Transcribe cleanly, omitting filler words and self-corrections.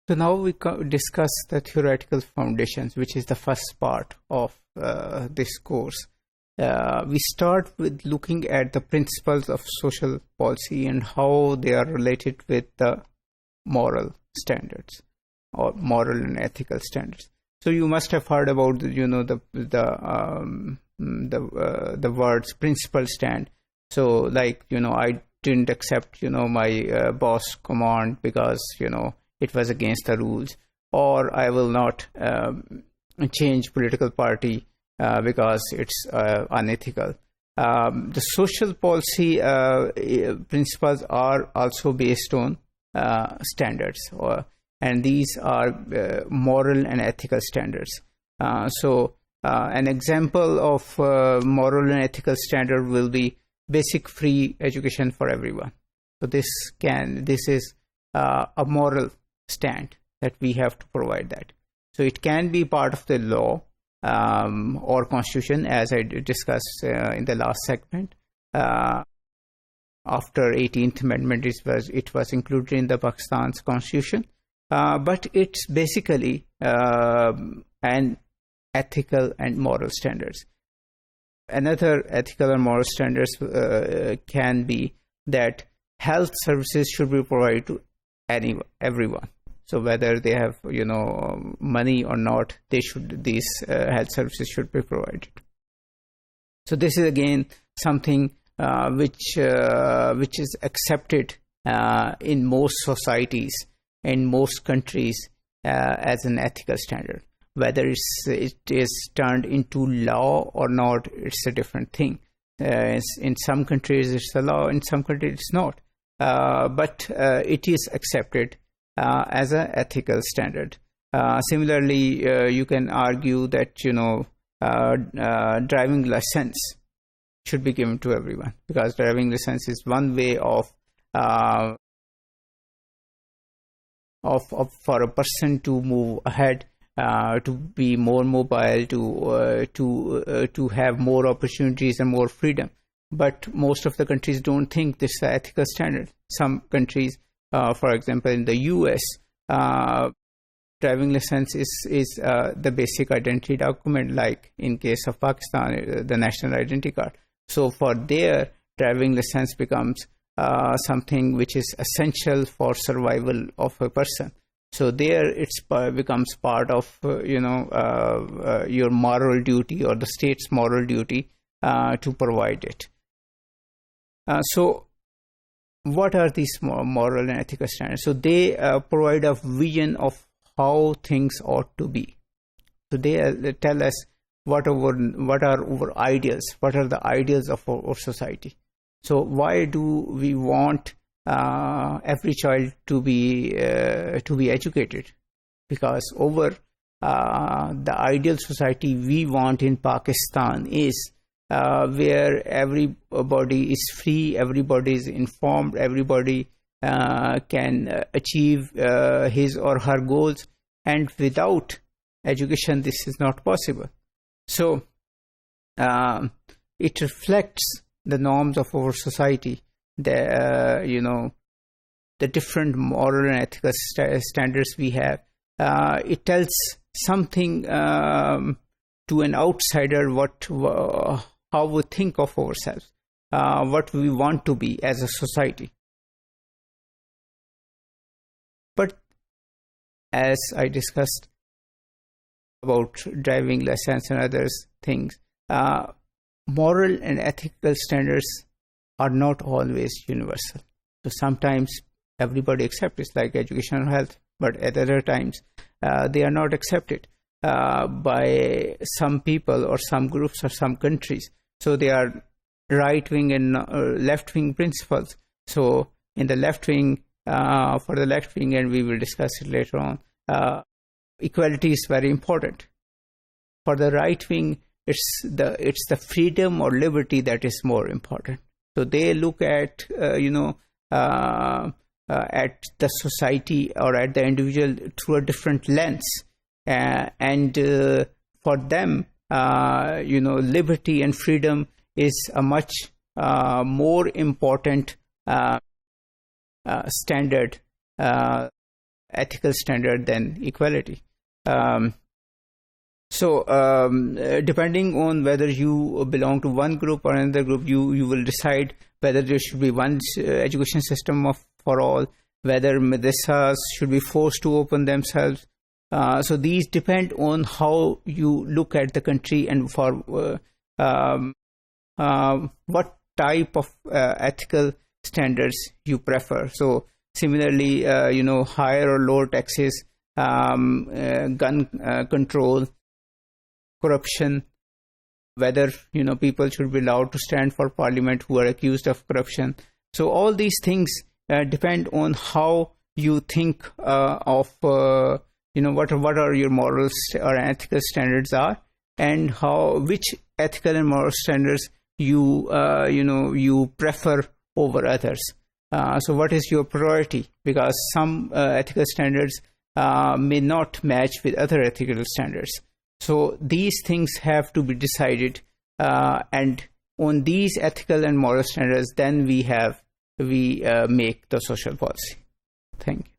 So now we discuss the theoretical foundations, which is the first part of this course. We start with looking at the principles of social policy and how they are related with the moral standards or moral and ethical standards. So you must have heard about the words principle stand. So like I didn't accept my boss command because it was against the rules, or I will not change political party because it's unethical. The social policy principles are also based on standards, and these are moral and ethical standards. So an example of moral and ethical standard will be basic free education for everyone. So this is a moral stand that we have to provide that. So it can be part of the law or constitution, as I discussed in the last segment. After 18th Amendment, it was included in the Pakistan's constitution, but it's basically an ethical and moral standards. Another ethical and moral standards can be that health services should be provided to everyone. So whether they have money or not, these health services should be provided. So this is again something which is accepted in most societies, in most countries as an ethical standard. Whether it is turned into law or not, it's a different thing. In some countries it's a law, in some countries it's not. But it is accepted as an ethical standard. Similarly, you can argue that driving license should be given to everyone, because driving license is one way of for a person to move ahead, to be more mobile, to have more opportunities and more freedom. But most of the countries don't think this is an ethical standard. Some countries, for example, in the US, driving license is the basic identity document, like in case of Pakistan, the national identity card. So for their, driving license becomes something which is essential for survival of a person. So there it becomes part of your moral duty, or the state's moral duty to provide it. So what are these moral and ethical standards? So they provide a vision of how things ought to be. So they tell us what are our ideals, what are the ideals of our society. So why do we want every child to be educated? Because over the ideal society we want in Pakistan is where everybody is free, everybody is informed, everybody can achieve his or her goals, and without education this is not possible. So it reflects the norms of our society, the different moral and ethical standards we have. It tells something to an outsider how we think of ourselves, what we want to be as a society. But as I discussed about driving license and other things, moral and ethical standards are not always universal. So sometimes everybody accepts it, like education or health, but at other times they are not accepted by some people or some groups or some countries. So they are right-wing and left-wing principles. So in the left wing, for the left wing, and we will discuss it later on, equality is very important. For the right wing, it's the freedom or liberty that is more important. So they look at at the society or at the individual through a different lens, and for them, liberty and freedom is a much more important standard ethical standard than equality. So depending on whether you belong to one group or another group, you will decide whether there should be one education system for all, whether madrasas should be forced to open themselves. So these depend on how you look at the country and for what type of ethical standards you prefer. So similarly, higher or lower taxes, gun control, corruption, whether people should be allowed to stand for parliament who are accused of corruption. So all these things depend on how you think of what are your morals or ethical standards are, and which ethical and moral standards you prefer over others. So what is your priority? Because some ethical standards may not match with other ethical standards. So these things have to be decided, and on these ethical and moral standards, then we make the social policy. Thank you.